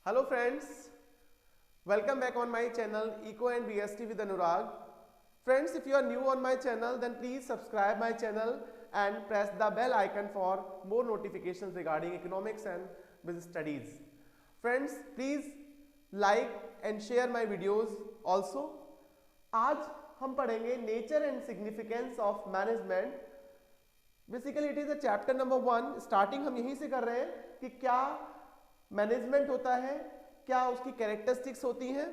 Hello friends, welcome back on my channel Eco and BST with Anurag. Friends, if you are new on my channel then please subscribe my channel and press the bell icon for more notifications regarding economics and business studies. Friends, please like and share my videos also. आज हम पढ़ेंगे nature and significance of management. Basically it is a chapter number 1. Starting हम यहीं से कर रहे हैं कि क्या मैनेजमेंट होता है, क्या उसकी कैरेक्टरिस्टिक्स होती हैं.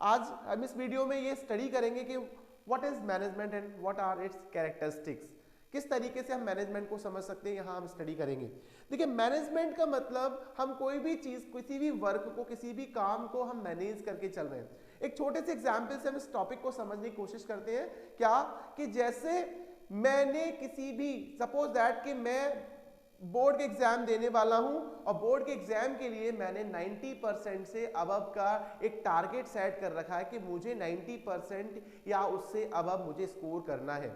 आज हम इस वीडियो में ये स्टडी करेंगे कि what is management and what are its characteristics. किस तरीके से हम मैनेजमेंट को समझ सकते हैं, यहाँ हम स्टडी करेंगे. देखिए, मैनेजमेंट का मतलब हम कोई भी चीज, किसी भी वर्क को, किसी भी काम को हम मैनेज करके चल रहे हैं. एक छोटे से एग्जाम्पल से हम इस टॉपिक को समझने की कोशिश करते हैं. क्या कि जैसे मैंने किसी भी, सपोज दैट कि मैं बोर्ड के एग्जाम देने वाला हूं और बोर्ड के एग्जाम के लिए मैंने 90% से अबव का एक टारगेट सेट कर रखा है कि मुझे 90% या उससे अबव मुझे स्कोर करना है.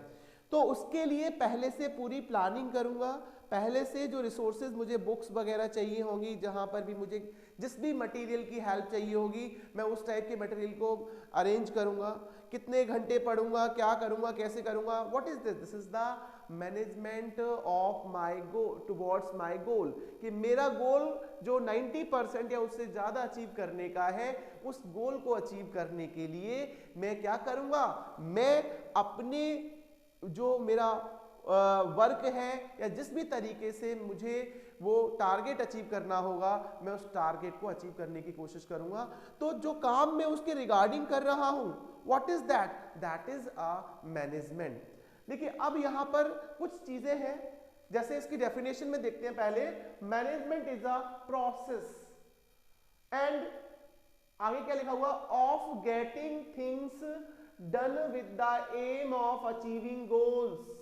तो उसके लिए पहले से पूरी प्लानिंग करूंगा. पहले से जो रिसोर्सेज मुझे बुक्स वगैरह चाहिए होंगी, जहां पर भी मुझे जिस भी मटेरियल की हेल्प चाहिए होगी, मैं उस टाइप के मटेरियल को अरेंज करूंगा. कितने घंटे पढ़ूंगा, क्या करूंगा, कैसे करूंगा. What is this? This is the management of my goal towards my goal. कि मेरा गोल जो 90% या उससे ज्यादा अचीव करने का है, उस गोल को अचीव करने के लिए मैं क्या करूंगा, मैं अपने जो मेरा वर्क है या जिस भी तरीके से मुझे वो टारगेट अचीव करना होगा, मैं उस टारगेट को अचीव करने की कोशिश करूंगा. तो जो काम मैं उसके रिगार्डिंग कर रहा हूं, what is that? That is a management. देखिए, अब यहां पर कुछ चीजें हैं, जैसे इसकी डेफिनेशन में देखते हैं. पहले, management is a process and आगे क्या लिखा हुआ, of getting things done with the aim of achieving goals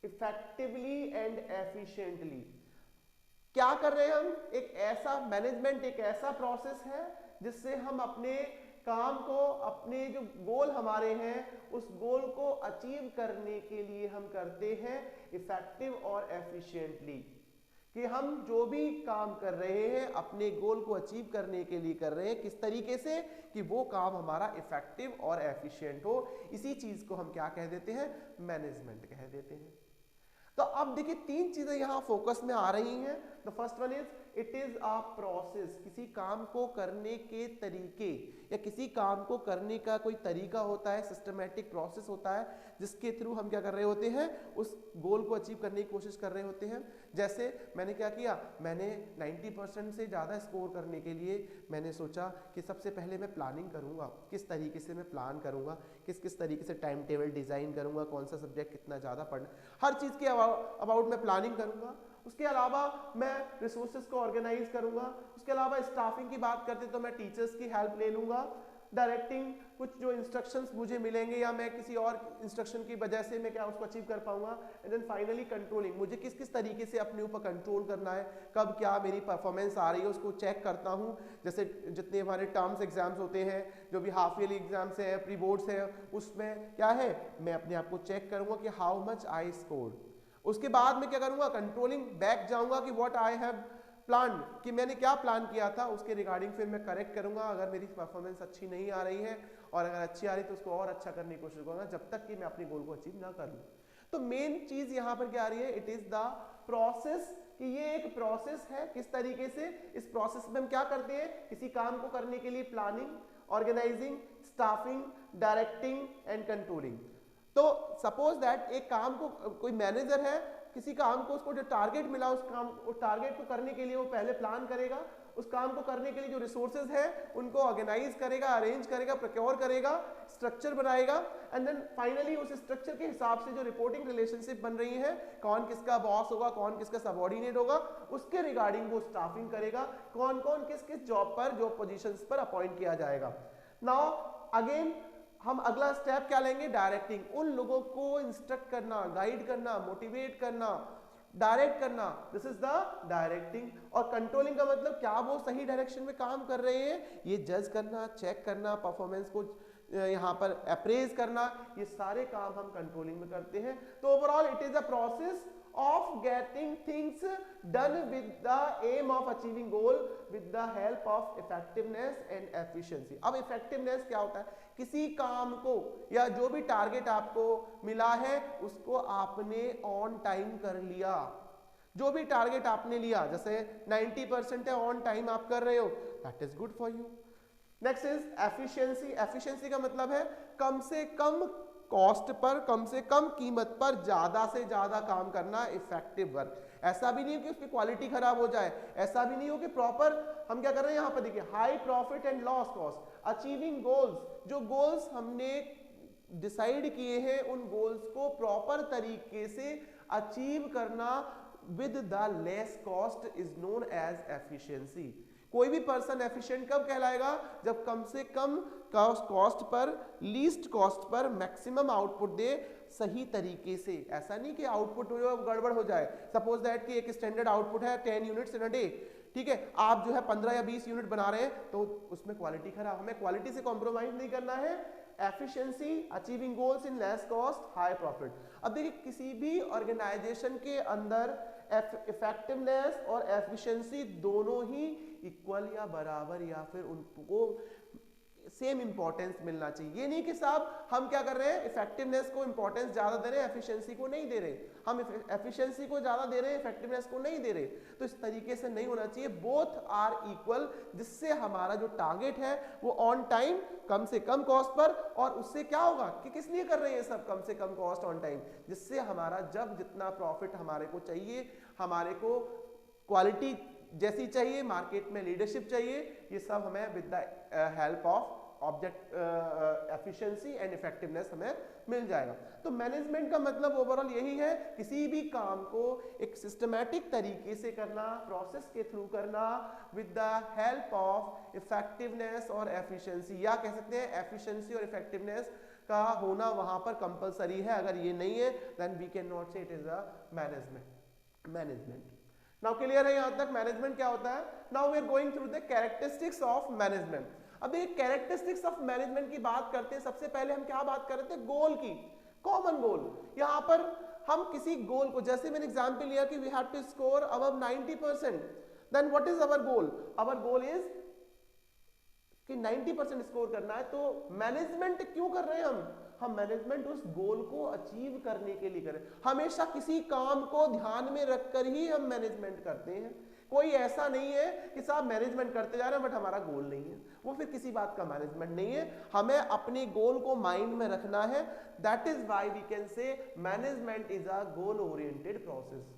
effectively and efficiently. क्या कर रहे हैं हम? एक ऐसा मैनेजमेंट, एक ऐसा प्रोसेस है जिससे हम अपने काम को, अपने जो गोल हमारे हैं, उस गोल को अचीव करने के लिए हम करते हैं इफेक्टिव और एफिशिएंटली. कि हम जो भी काम कर रहे हैं अपने गोल को अचीव करने के लिए कर रहे हैं, किस तरीके से कि वो काम हमारा इफेक्टिव और एफिशिएंट हो. इसी चीज को हम क्या कह देते हैं? मैनेजमेंट कह देते हैं. तो अब देखिए, तीन चीजें यहां फोकस में आ रही हैं. The first one is it is a process. किसी काम को करने के तरीके या किसी काम को करने का कोई तरीका होता है, सिस्टमैटिक प्रोसेस होता है, जिसके थ्रू हम क्या कर रहे होते हैं, उस गोल को अचीव करने की कोशिश कर रहे होते हैं. जैसे मैंने क्या किया, मैंने 90% से ज़्यादा स्कोर करने के लिए मैंने सोचा कि सबसे पहले मैं प्लानिंग करूँगा. किस तरीके से मैं प्लान करूँगा, किस किस तरीके से टाइम टेबल डिज़ाइन करूँगा, कौन सा सब्जेक्ट कितना ज़्यादा पढ़ना, हर चीज़ के अबाउट मैं प्लानिंग करूँगा. उसके अलावा मैं रिसोर्सेज को ऑर्गेनाइज करूँगा. उसके अलावा स्टाफिंग की बात करते तो मैं टीचर्स की हेल्प ले लूँगा. डायरेक्टिंग, कुछ जो इंस्ट्रक्शंस मुझे मिलेंगे या मैं किसी और इंस्ट्रक्शन की वजह से मैं क्या उसको अचीव कर पाऊंगा. एंड देन फाइनली कंट्रोलिंग, मुझे किस किस तरीके से अपने ऊपर कंट्रोल करना है, कब क्या मेरी परफॉर्मेंस आ रही है उसको चेक करता हूं. जैसे जितने हमारे टर्म्स एग्जाम्स होते हैं, जो भी हाफ ईयरली एग्जाम्स है, प्री बोर्ड्स है, उसमें क्या है, मैं अपने आप को चेक करूंगा कि हाउ मच आई स्कोर्ड. उसके बाद में क्या करूंगा, कंट्रोलिंग बैक जाऊंगा कि व्हाट आई हैव प्लान, कि मैंने क्या प्लान किया था, उसके रिगार्डिंग फिर मैं करेक्ट करूंगा अगर मेरी परफॉर्मेंस अच्छी नहीं आ रही है, और अगर अच्छी आ रही तो उसको और अच्छा करने की कोशिश करूंगा जब तक कि मैं अपने गोल को अचीव ना कर लूं. तो मेन चीज यहां पर क्या आ रही है, इट इज द प्रोसेस. कि ये एक प्रोसेस है. किस तरीके से इस प्रोसेस में हम क्या करते हैं, किसी काम को करने के लिए planning, organising, staffing, directing and controlling. तो सपोज दैट एक काम को, कोई मैनेजर है, किसी काम को, उसको जो टारगेट मिला, उस काम, उस टारगेट को करने के लिए वो पहले प्लान करेगा. उस काम को करने के लिए जो रिसोर्सेज है उनको ऑर्गेनाइज करेगा, अरेंज करेगा, प्रोक्योर करेगा, स्ट्रक्चर बनाएगा. एंड देन फाइनली उस स्ट्रक्चर के हिसाब से जो रिपोर्टिंग रिलेशनशिप बन रही है, कौन किसका बॉस होगा, कौन किसका सबऑर्डिनेट होगा, उसके रिगार्डिंग वो स्टाफिंग करेगा, कौन कौन किस किस जॉब पर, जॉब पोजीशंस पर अपॉइंट किया जाएगा. नाउ अगेन हम अगला स्टेप क्या लेंगे, डायरेक्टिंग. उन लोगों को इंस्ट्रक्ट करना, गाइड करना, मोटिवेट करना, डायरेक्ट करना. This is the directing. और कंट्रोलिंग का मतलब क्या वो सही डायरेक्शन में काम कर रहे हैं, ये जज करना, चेक करना, परफॉर्मेंस को यहाँ पर अप्रेज करना, ये सारे काम हम कंट्रोलिंग में करते हैं. तो overall it is a process of getting things done with the aim of achieving goal with the help of effectiveness and efficiency। अब effectiveness क्या होता है? किसी काम को या जो भी टारगेट आपको मिला है उसको आपने ऑन टाइम कर लिया। जो भी टारगेट आपने लिया, जैसे 90% है, ऑन टाइम आप कर रहे हो, that is good for you. Next is efficiency. Efficiency का मतलब है कम से कम कॉस्ट पर, कम से कम कीमत पर ज्यादा से ज्यादा काम करना, इफेक्टिव वर्क। ऐसा भी नहीं हो कि उसकी क्वालिटी खराब हो जाए, ऐसा भी नहीं हो कि प्रॉपर हम क्या कर रहे हैं यहाँ पर देखिए, high profit and loss cost, achieving goals. जो गोल्स हमने डिसाइड किए हैं उन गोल्स को प्रॉपर तरीके से अचीव करना with the less cost is known as efficiency. कोई भी पर्सन एफिशिएंट कब कहलाएगा? जब कम से कम कॉस्ट पर, लीस्ट कॉस्ट पर मैक्सिमम आउटपुट दे सही तरीके से। ऐसा नहीं कि आउटपुट गड़बड़ हो जाए। सपोज दैट कि एक स्टैंडर्ड आउटपुट है 10 यूनिट्स इन अ डे, ठीक है, आप जो है 15 या 20 यूनिट बना रहे हैं तो उसमें क्वालिटी खराब। हमें क्वालिटी से कॉम्प्रोमाइज नहीं करना है। Efficiency, achieving goals in less cost, high profit. अब देखिए किसी भी ऑर्गेनाइजेशन के अंदर इफेक्टिवनेस और एफिशिएंसी दोनों ही इक्वल या बराबर या फिर उनको सेम इंपॉर्टेंस मिलना चाहिए। ये नहीं कि साहब हम क्या कर रहे हैं, इफेक्टिवनेस को इंपॉर्टेंस ज्यादा दे रहे हैं, एफिशिएंसी को नहीं दे रहे, हम एफिशिएंसी को ज्यादा दे रहे हैं, इफेक्टिवनेस को नहीं दे रहे। तो इस तरीके से नहीं होना चाहिए। बोथ आर इक्वल, जिससे हमारा जो टारगेट है वो ऑन टाइम, कम से कम कॉस्ट पर, और उससे क्या होगा कि किस लिए कर रहे हैं सब कम से कम कॉस्ट ऑन टाइम, जिससे हमारा जब जितना प्रॉफिट हमारे को चाहिए, हमारे को क्वालिटी जैसी चाहिए, मार्केट में लीडरशिप चाहिए, ये सब हमें with the help of object efficiency and effectiveness हमें मिल जाएगा। तो मैनेजमेंट का मतलब ओवरऑल यही है, किसी भी काम को एक सिस्टमैटिक तरीके से करना, प्रोसेस के थ्रू करना with the help of effectiveness और एफिशिएंसी, या कह सकते हैं एफिशिएंसी और इफेक्टिवनेस का होना वहां पर कंपलसरी है। अगर ये नहीं है then we can not say it is a management. Now clear है यहां तक मैनेजमेंट क्या होता है? Now we are going through the characteristics of management. अब एक कैरेक्टरिस्टिक्स ऑफ मैनेजमेंट की बात करते हैं। सबसे पहले हम क्या बात कर रहे थे? गोल की, कॉमन गोल। यहां पर हम किसी गोल को, जैसे मैंने एग्जांपल लिया कि we have to score above 90%, then what is our goal? Our goal is कि 90% स्कोर करना है। तो मैनेजमेंट क्यों कर रहे हैं हम मैनेजमेंट उस गोल को अचीव करने के लिए करें। हमेशा किसी काम को ध्यान में रखकर ही हम मैनेजमेंट करते हैं। कोई ऐसा नहीं है कि साहब मैनेजमेंट करते जा रहे हैं बट हमारा गोल नहीं है, वो फिर किसी बात का मैनेजमेंट नहीं है। हमें अपने गोल को माइंड में रखना है। That is why we can say management is a goal oriented process.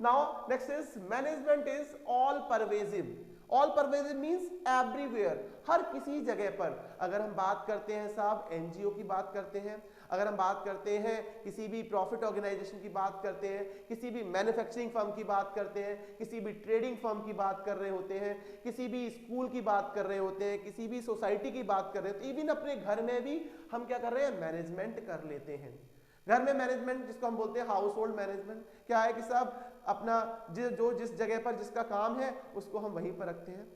Now next is management is all pervasive. All pervasive means everywhere, हर किसी जगह पर। अगर हम बात करते हैं साहब एनजीओ की बात करते हैं, अगर हम बात करते हैं किसी भी प्रॉफिट ऑर्गेनाइजेशन की बात करते हैं, किसी भी मैन्युफैक्चरिंग फर्म की बात करते हैं, किसी भी ट्रेडिंग फर्म की बात कर रहे होते हैं, किसी भी स्कूल की बात कर रहे होते हैं, किसी भी सोसाइटी की बात कर रहे होते हैं, इवन अपने घर में भी हम क्या कर रहे हैं, मैनेजमेंट कर लेते हैं। घर में मैनेजमेंट जिसको हम बोलते हैं हाउस होल्ड मैनेजमेंट, क्या है कि साहब अपना जिस जगह पर जिसका काम है उसको हम वहीं पर रखते हैं,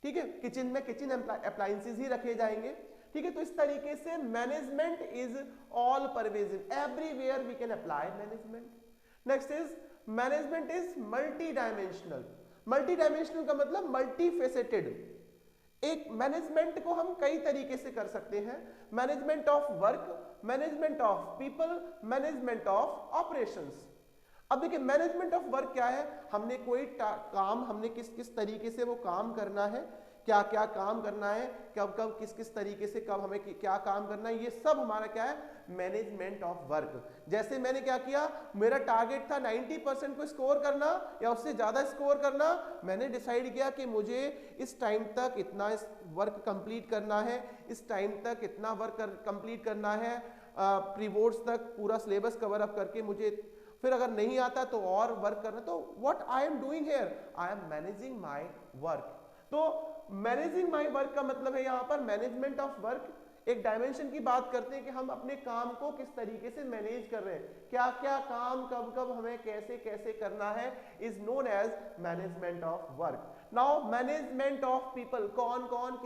ठीक है। किचन में किचन अप्लायंसेस ही रखे जाएंगे, ठीक है। तो इस तरीके से management is all pervasive, everywhere we can apply management. Next is management is multi dimensional. Multi dimensional का मतलब मल्टी फेसेटेड। एक मैनेजमेंट को हम कई तरीके से कर सकते हैं। Management of work, management of people, management of operations. अब देखिए मैनेजमेंट ऑफ वर्क क्या है, हमने कोई काम, हमने किस किस तरीके से वो काम करना है, क्या क्या काम करना है, कब कब किस किस तरीके से कब हमें क्या काम करना है, ये सब हमारा क्या है, मैनेजमेंट ऑफ वर्क। जैसे मैंने क्या किया, मेरा टारगेट था 90% को स्कोर करना या उससे ज्यादा स्कोर करना। मैंने डिसाइड किया कि मुझे इस टाइम तक इतना वर्क कंप्लीट करना है, इस टाइम तक इतना वर्क कंप्लीट करना है, प्री बोर्ड्स तक पूरा सिलेबस कवर अप करके मुझे, फिर अगर नहीं आता तो और वर्क करना। तो what I am doing here, I am managing my work. तो मैनेजिंग माय वर्क का मतलब है यहाँ पर मैनेजमेंट ऑफ वर्क। एक डायमेंशन की बात करते हैं कि हम अपने काम को किस तरीके से मैनेज कर रहे हैं, क्या क्या काम कब कब हमें कैसे कैसे करना है, is known as management of work. Now management of people, कौन कौन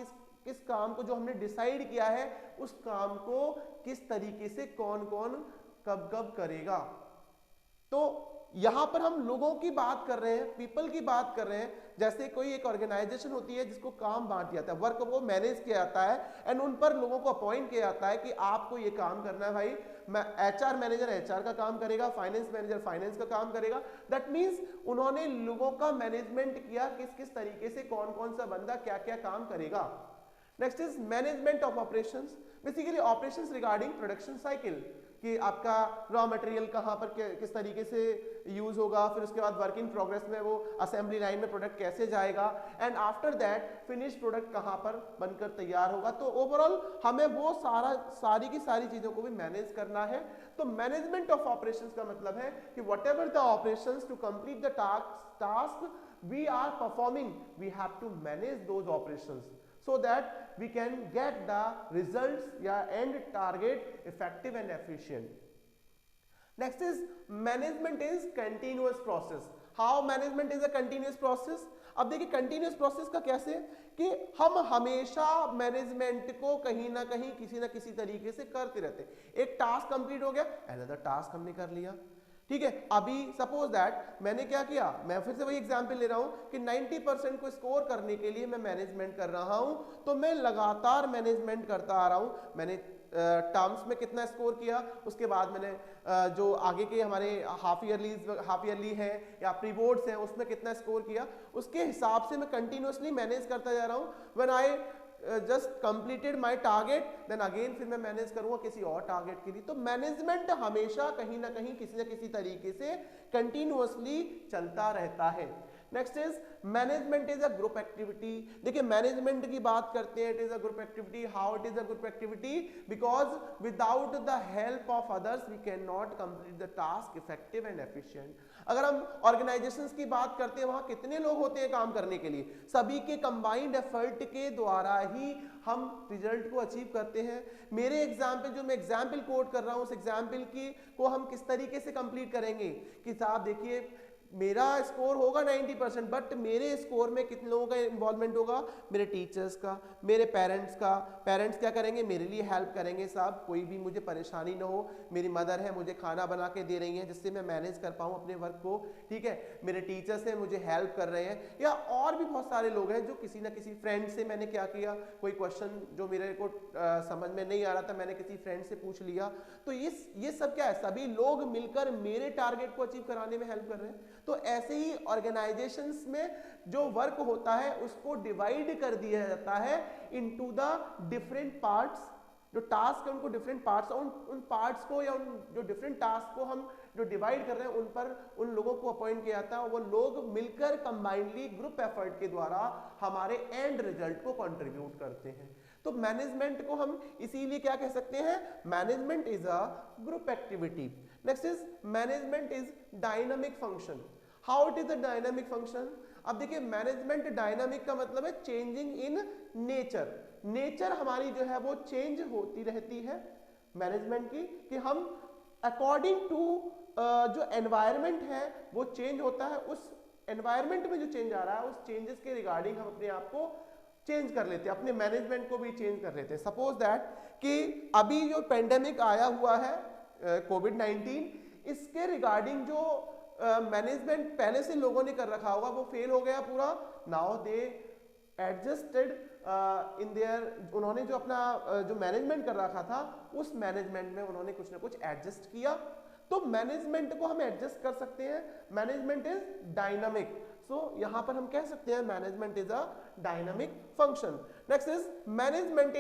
किस काम को जो हमने डिसाइड किया है उस काम को किस तरीके से कौन कौन कब कब करेगा। तो यहां पर हम लोगों की बात कर रहे हैं, पीपल की बात कर रहे हैं। जैसे कोई एक ऑर्गेनाइजेशन होती है जिसको काम बांट दिया जाता है, वर्क को मैनेज किया जाता है एंड उन पर लोगों को अपॉइंट किया जाता है कि आपको ये काम करना है भाई। मैं एचआर मैनेजर एचआर का काम करेगा, फाइनेंस मैनेजर फाइनेंस का काम करेगा। दैट मींस उन्होंने लोगों का मैनेजमेंट किया, किस किस तरीके से कौन कौन सा बंदा क्या क्या काम करेगा। Next is management of operations, basically operations regarding production cycle, कि आपका रॉ मटेरियल कहाँ पर किस तरीके से यूज होगा, फिर उसके बाद वर्क इन प्रोग्रेस में वो असेंबली लाइन में प्रोडक्ट कैसे जाएगा, and after that finish product कहाँ पर बनकर तैयार होगा। तो ओवरऑल हमें वो सारी की सारी चीजों को भी मैनेज करना है। तो मैनेजमेंट ऑफ ऑपरेशंस का मतलब है कि whatever the operations to complete the task we are performing, we have to manage those operations so that we can get the results या end target effective and efficient. Next is management is continuous process. How management is a continuous process? अब देखिए continuous process का कैसे, कि हम हमेशा management को कहीं ना कहीं किसी ना किसी तरीके से करते रहते हैं। एक टास्क कंप्लीट हो गया, अनदर टास्क हमने कर लिया, ठीक है। अभी सपोज दैट मैंने क्या किया, मैं फिर से वही एग्जांपल ले रहा हूं कि 90% को स्कोर करने के लिए मैं मैनेजमेंट कर रहा हूं, तो मैं लगातार मैनेजमेंट करता आ रहा हूं। मैंने टर्म्स में कितना स्कोर किया, उसके बाद मैंने जो आगे के हमारे हाफ ईयरली है या प्री बोर्ड्स हैं उसमें कितना स्कोर किया, उसके हिसाब से मैं कंटिन्यूसली मैनेज करता जा रहा हूं। When I just completed my target, then again फिर मैं मैनेज करूंगा किसी और टारगेट के लिए। तो मैनेजमेंट हमेशा कहीं ना कहीं किसी ना किसी तरीके से कंटिन्यूअसली चलता रहता है। Next is management is a group activity. देखिए मैनेजमेंट की बात करते हैं, it is a group activity. How it is a group activity? Because without the help of others we can not complete the task effective and efficient. अगर हम organisations की बात करते हैं, वहां कितने लोग होते हैं काम करने के लिए, सभी के कंबाइंड एफर्ट के द्वारा ही हम रिजल्ट को अचीव करते हैं। मेरे एग्जाम्पल जो मैं एग्जाम्पल कोट कर रहा हूं, उस एग्जाम्पल की को हम किस तरीके से कंप्लीट करेंगे कि साहब देखिए मेरा स्कोर होगा 90%, बट मेरे स्कोर में कितने लोगों का इन्वॉल्वमेंट होगा, मेरे टीचर्स का, मेरे पेरेंट्स का। पेरेंट्स क्या करेंगे, मेरे लिए हेल्प करेंगे, साहब कोई भी मुझे परेशानी ना हो, मेरी मदर है मुझे खाना बना के दे रही है जिससे मैं मैनेज कर पाऊँ अपने वर्क को, ठीक है। मेरे टीचर्स हैं मुझे हेल्प कर रहे हैं, या और भी बहुत सारे लोग हैं जो किसी ना किसी फ्रेंड से मैंने क्या किया, कोई क्वेश्चन जो मेरे को समझ में नहीं आ रहा था मैंने किसी फ्रेंड से पूछ लिया। तो ये सब क्या है, सभी लोग मिलकर मेरे टारगेट को अचीव कराने में हेल्प कर रहे हैं। तो ऐसे ही ऑर्गेनाइजेशंस में जो वर्क होता है उसको डिवाइड कर दिया जाता है इनटू द डिफरेंट पार्ट्स। जो टास्क है उनको डिफरेंट पार्ट्स, उन पार्ट्स को या उन जो डिफरेंट टास्क को हम जो डिवाइड कर रहे हैं उन पर उन लोगों को अपॉइंट किया जाता है। वो लोग मिलकर कंबाइंडली ग्रुप एफर्ट के द्वारा हमारे एंड रिजल्ट को कंट्रीब्यूट करते हैं। तो मैनेजमेंट को हम इसीलिए क्या कह सकते हैं, management is a group activity. Next is management is dynamic function. How it is a dynamic function? अब देखिए मैनेजमेंट डायनामिक का मतलब है चेंजिंग इन नेचर। नेचर हमारी जो है वो चेंज होती रहती है मैनेजमेंट की, कि हम अकॉर्डिंग टू जो एनवायरनमेंट है वो चेंज होता है, उस एनवायरनमेंट में जो चेंज आ रहा है उस चेंजेस के रिगार्डिंग हम अपने आप को चेंज कर लेते हैं, अपने मैनेजमेंट को भी चेंज कर लेते हैं। सपोज दैट कि अभी जो पेंडेमिक आया हुआ है कोविड-19, इसके रिगार्डिंग जो मैनेजमेंट पहले से लोगों ने कर रखा होगा वो फेल हो गया पूरा। Now they adjusted in their, उन्होंने जो अपना जो मैनेजमेंट कर रखा था उस मैनेजमेंट में उन्होंने कुछ ना कुछ एडजस्ट किया। तो मैनेजमेंट को हम एडजस्ट कर सकते हैं। मैनेजमेंट इज डायनामिक, सो यहां पर हम कह सकते हैं management is a dynamic function. Next is management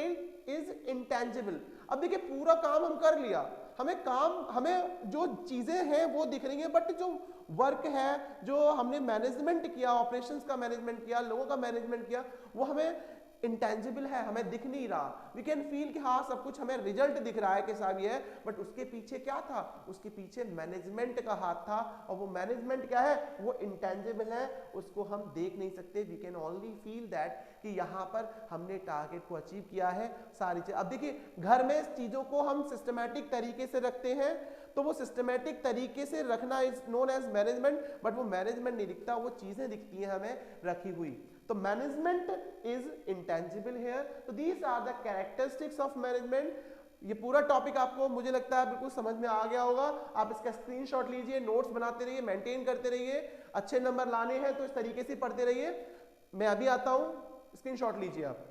is intangible. अब देखिए पूरा काम हम कर लिया, हमें जो चीजें हैं वो दिख रही हैं, बट जो वर्क है जो हमने मैनेजमेंट किया, ऑपरेशंस का मैनेजमेंट किया, लोगों का मैनेजमेंट किया, वो हमें इंटेंजिबल है, हमें दिख नहीं रहा। वी कैन फील कि हाँ सब कुछ हमें रिजल्ट दिख रहा है कि साहब ये है, बट उसके पीछे क्या था, उसके पीछे मैनेजमेंट का हाथ था, और वो मैनेजमेंट क्या है, वो इंटेंजिबल है, उसको हम देख नहीं सकते। We can only feel that कि यहाँ पर हमने टारगेट को अचीव किया है सारी चीज। अब देखिए घर में चीजों को हम सिस्टमैटिक तरीके से रखते हैं, तो वो सिस्टमैटिक तरीके से रखना is known as management, but वो मैनेजमेंट नहीं दिखता, वो चीजें दिखती हैं हमें रखी हुई। तो मैनेजमेंट इज इंटेंजिबल हियर। तो these are the characteristics of management. ये पूरा टॉपिक आपको मुझे लगता है बिल्कुल समझ में आ गया होगा। आप इसका स्क्रीनशॉट लीजिए, नोट्स बनाते रहिए, मेंटेन करते रहिए। अच्छे नंबर लाने हैं तो इस तरीके से पढ़ते रहिए। मैं अभी आता हूँ, स्क्रीनशॉट लीजिए आप।